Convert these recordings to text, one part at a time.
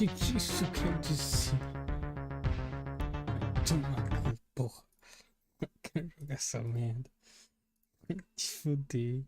Isso quer dizer. Tomar no porra. Não quero jogar essa merda. Te fuder.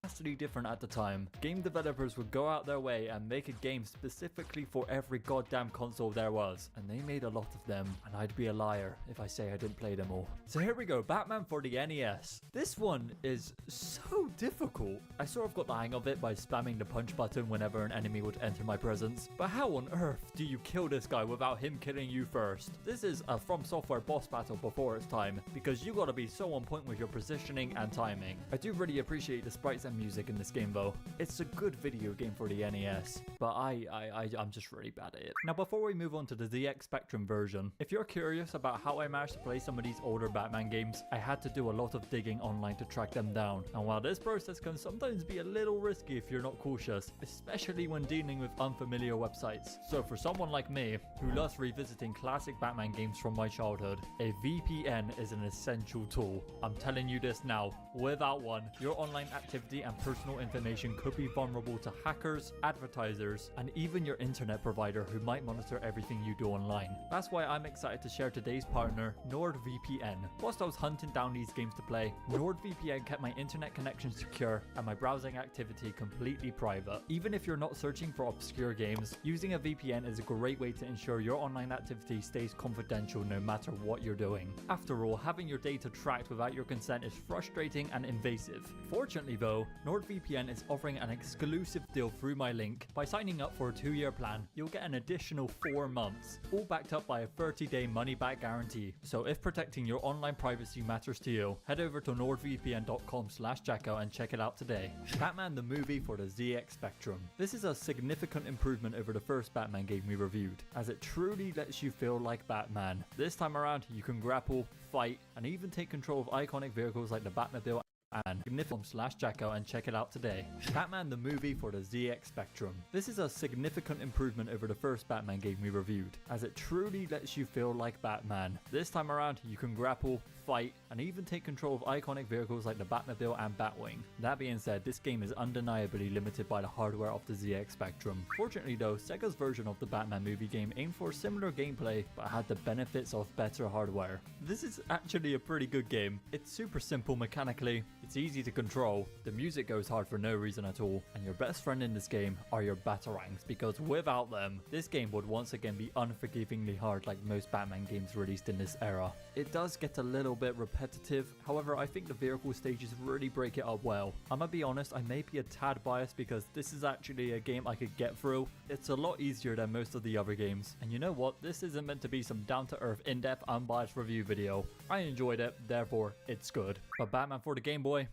Vastly different at the time. Game developers would go out their way and make a game specifically for every goddamn console there was, and they made a lot of them, and I'd be a liar if I say I didn't play them all. So here we go, Batman for the NES. This one is so difficult. I sort of got the hang of it by spamming the punch button whenever an enemy would enter my presence, but how on earth do you kill this guy without him killing you first? This is a From Software boss battle before its time, because you gotta be so on point with your positioning and timing. I do really appreciate the sprites and music in this game though. It's a good video game for the NES, but I'm just really bad at it. Now before we move on to the ZX Spectrum version, if you're curious about how I managed to play some of these older Batman games, I had to do a lot of digging online to track them down. And while this process can sometimes be a little risky if you're not cautious, especially when dealing with unfamiliar websites. So for someone like me, who loves revisiting classic Batman games from my childhood, a VPN is an essential tool. I'm telling you this now, without one, your online activity and personal information could be vulnerable to hackers, advertisers, and even your internet provider who might monitor everything you do online. That's why I'm excited to share today's partner, NordVPN. Whilst I was hunting down these games to play, NordVPN kept my internet connection secure and my browsing activity completely private. Even if you're not searching for obscure games, using a VPN is a great way to ensure your online activity stays confidential no matter what you're doing. After all, having your data tracked without your consent is frustrating and invasive. Fortunately though, NordVPN is offering an exclusive deal through my link. By signing up for a 2-year plan, you'll get an additional 4 months, all backed up by a 30-day money-back guarantee. So if protecting your online privacy matters to you, head over to nordvpn.com/Jacko and check it out today. Batman the movie for the ZX Spectrum. This is a significant improvement over the first Batman game we reviewed, as it truly lets you feel like Batman. This time around, you can grapple, fight, and even take control of iconic vehicles like the Batmobile and /Jacko and check it out today. Batman the movie for the ZX Spectrum. This is a significant improvement over the first Batman game we reviewed, as it truly lets you feel like Batman. This time around, you can grapple, fight, and even take control of iconic vehicles like the Batmobile and Batwing. That being said, this game is undeniably limited by the hardware of the ZX Spectrum. Fortunately though, Sega's version of the Batman movie game aimed for similar gameplay, but had the benefits of better hardware. This is actually a pretty good game. It's super simple mechanically, it's easy to control, the music goes hard for no reason at all, and your best friend in this game are your Batarangs, because without them, this game would once again be unforgivingly hard like most Batman games released in this era. It does get a little bit repetitive, however I think the vehicle stages really break it up well. I'm gonna be honest, I may be a tad biased because this is actually a game I could get through. It's a lot easier than most of the other games, and you know what, this isn't meant to be some down-to-earth, in-depth, unbiased review video. I enjoyed it, therefore it's good. But Batman for the Game Boy?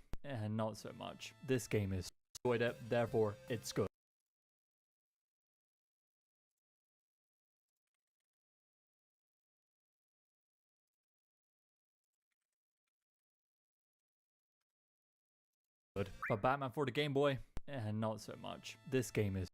Not so much. This game is enjoyed it, therefore it's good. But Batman for the Game Boy? Not so much. This game is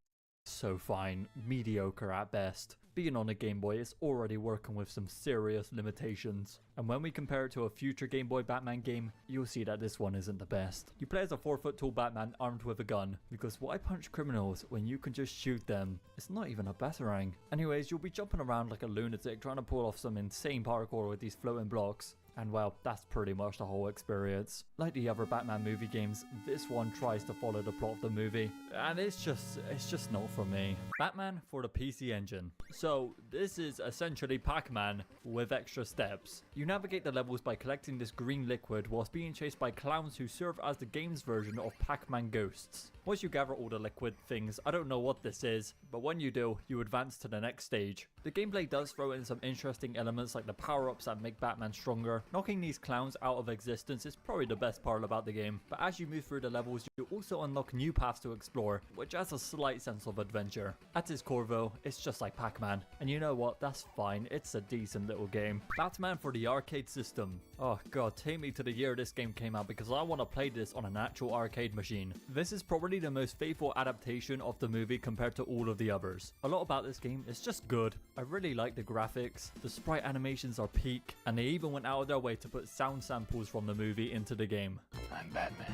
so fine, mediocre at best. Being on a Game Boy is already working with some serious limitations, and when we compare it to a future Game Boy Batman game, you'll see that this one isn't the best. You play as a 4-foot tall Batman armed with a gun, because why punch criminals when you can just shoot them? It's not even a Batarang. Anyways, you'll be jumping around like a lunatic trying to pull off some insane parkour with these floating blocks. And well, that's pretty much the whole experience. Like the other Batman movie games, this one tries to follow the plot of the movie, and it's just not for me. Batman for the PC Engine. So this is essentially Pac-Man with extra steps. You navigate the levels by collecting this green liquid whilst being chased by clowns who serve as the game's version of Pac-Man ghosts. Once you gather all the liquid things, I don't know what this is, but when you do, you advance to the next stage. The gameplay does throw in some interesting elements like the power-ups that make Batman stronger, Knocking these clowns out of existence is probably the best part about the game, but as you move through the levels, you also unlock new paths to explore, which adds a slight sense of adventure. At its core though, it's just like Pac-Man, and you know what, that's fine, it's a decent little game. Batman for the arcade system. Oh god, take me to the year this game came out because I want to play this on an actual arcade machine. This is probably the most faithful adaptation of the movie compared to all of the others. A lot about this game is just good. I really like the graphics, the sprite animations are peak, and they even went out of their way to put sound samples from the movie into the game. I'm Batman.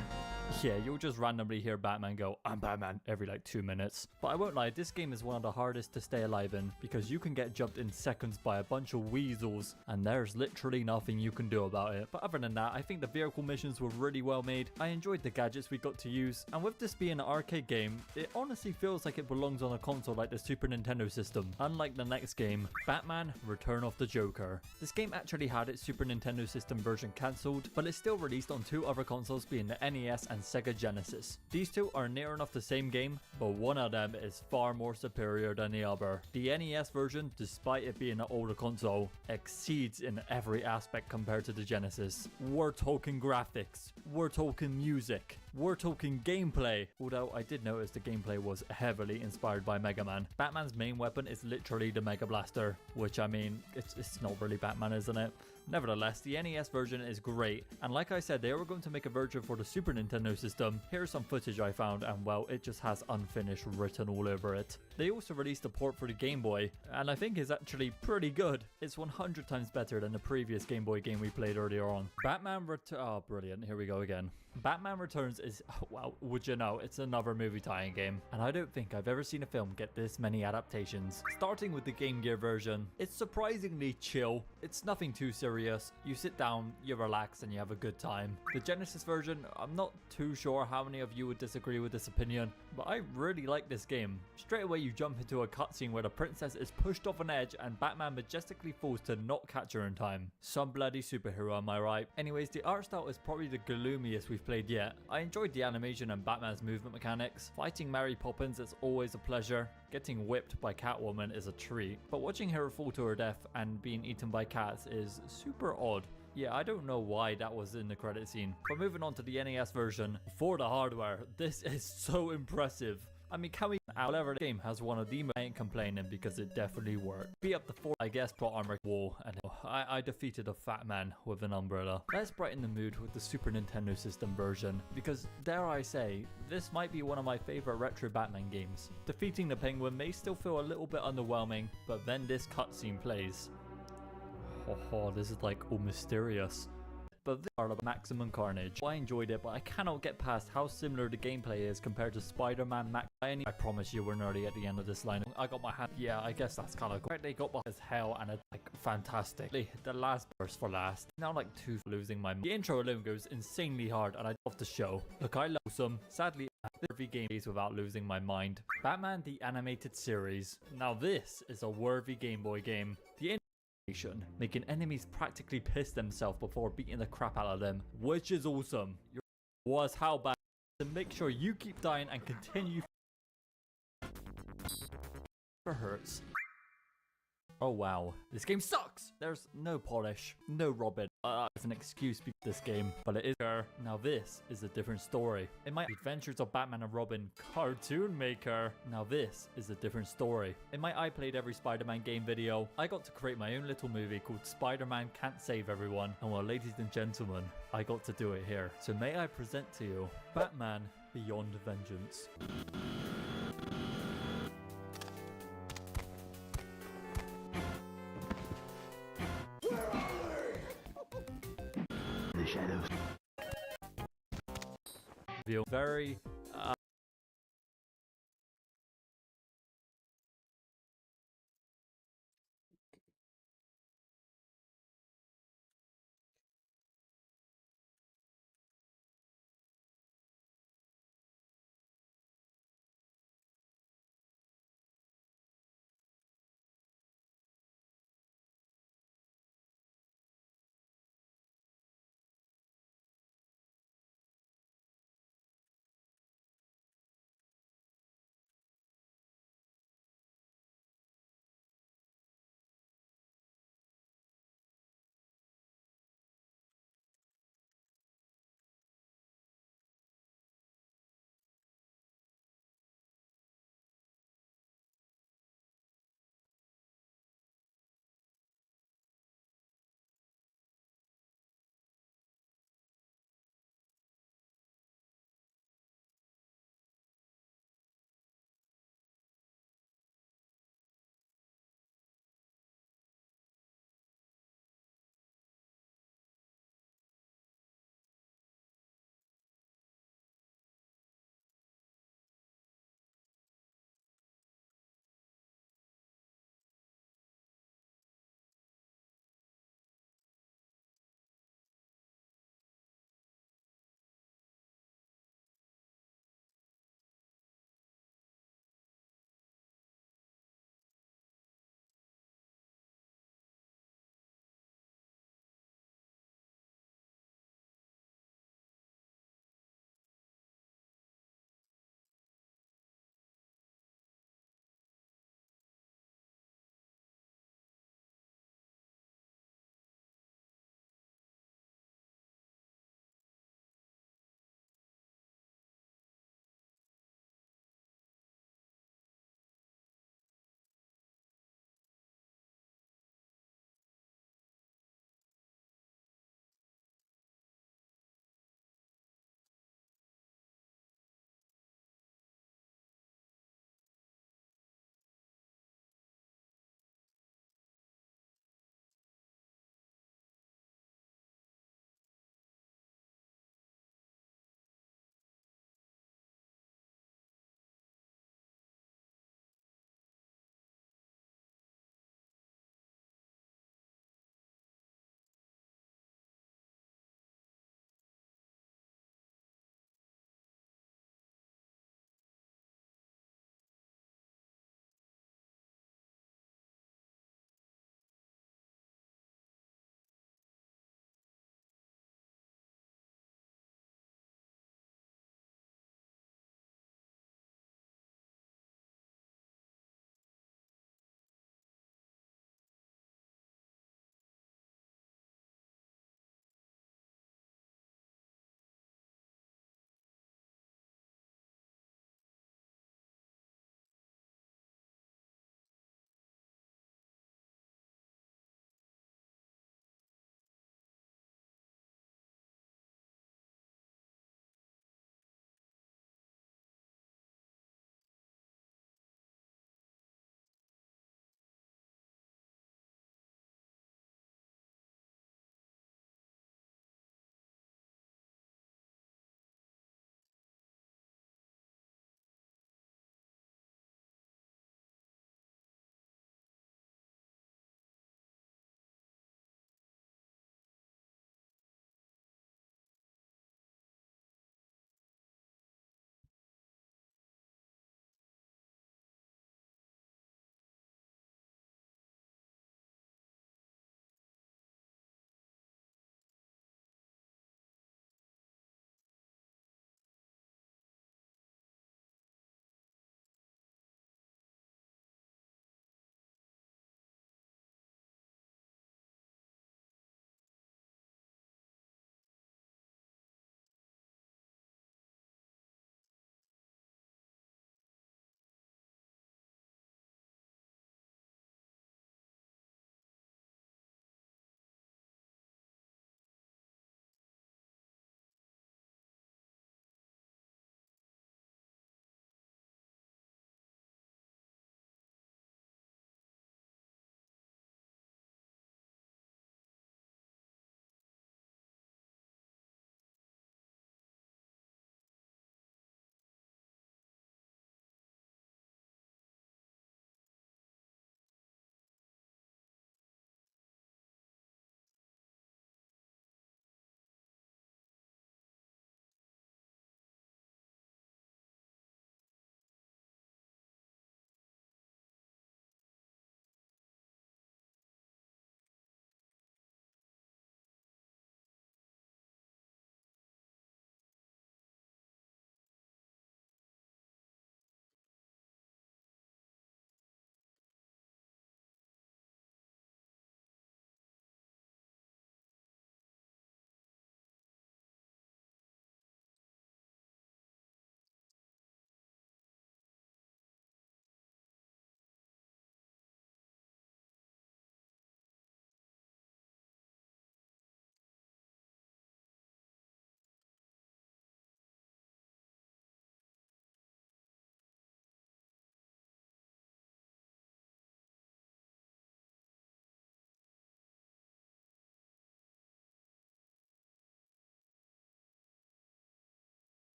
Yeah, you'll just randomly hear Batman go, "I'm Batman," every like 2 minutes. But I won't lie, this game is one of the hardest to stay alive in because you can get jumped in seconds by a bunch of weasels and there's literally nothing you can do about it. But other than that, I think the vehicle missions were really well made. I enjoyed the gadgets we got to use, and with this being an arcade game, it honestly feels like it belongs on a console like the Super Nintendo system. Unlike the next game, Batman Return of the Joker. This game actually had its Super Nintendo system version cancelled, but it's still released on 2 other consoles being the NES and Sega Genesis. These 2 are near enough the same game, but one of them is far more superior than the other. The NES version, despite it being an older console, exceeds in every aspect compared to the Genesis. We're talking graphics, we're talking music, we're talking gameplay, although I did notice the gameplay was heavily inspired by Mega Man. Batman's main weapon is literally the Mega Blaster, which I mean, it's not really Batman, isn't it? Nevertheless, the NES version is great, and like I said, they were going to make a version for the Super Nintendo system. Here's some footage I found, and well, it just has unfinished written all over it. They also released a port for the Game Boy, and I think it's actually pretty good. It's 100 times better than the previous Game Boy game we played earlier on. Oh, brilliant, here we go again. Batman Returns is, well, would you know, it's another movie tie-in game, and I don't think I've ever seen a film get this many adaptations. Starting with the Game Gear version, it's surprisingly chill. It's nothing too serious. You sit down, you relax, and you have a good time. The Genesis version, I'm not too sure how many of you would disagree with this opinion, but I really like this game. Straight away you jump into a cutscene where the princess is pushed off an edge and Batman majestically falls to not catch her in time. Some bloody superhero, am I right? Anyways, the art style is probably the gloomiest we've played yet. I enjoyed the animation and Batman's movement mechanics. Fighting Mary Poppins is always a pleasure. Getting whipped by Catwoman is a treat. But watching her fall to her death and being eaten by cats is super odd. Yeah, I don't know why that was in the credit scene. But moving on to the NES version, for the hardware, this is so impressive. I mean, can we, however, the game has one of the, I ain't complaining because it definitely worked. Be up the 4, I guess, plot armor wall, and I defeated a fat man with an umbrella. Let's brighten the mood with the Super Nintendo system version, because dare I say, this might be one of my favorite retro Batman games. Defeating the Penguin may still feel a little bit underwhelming, but then this cutscene plays. Oh, this is like all mysterious. But this part of Maximum Carnage. I enjoyed it, but I cannot get past how similar the gameplay is compared to Spider-Man Max. I promise you we're nearly at the end of this line. I got my hand. Yeah, I guess that's kind of cool. They got as hell and it's like fantastic. The last burst for last. Now like 2 losing my mind. The intro alone goes insanely hard and I love the show. Look, I love some. Sadly, every game is without losing my mind. Batman the Animated Series. Now this is a worthy Game Boy game. The making enemies practically piss themselves before beating the crap out of them, which is awesome. Was how bad to make sure you keep dying and continue. It hurts. Oh wow, this game sucks! There's no polish, no Robin. It's an excuse for this game, but it is her. Now this is a different story. In my Adventures of Batman and Robin cartoon maker, now this is a different story. In my I Played Every Spider-Man game video, I got to create my own little movie called Spider-Man Can't Save Everyone. And well, ladies and gentlemen, I got to do it here. So may I present to you Batman Beyond Vengeance. Shadows. Very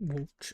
Watch.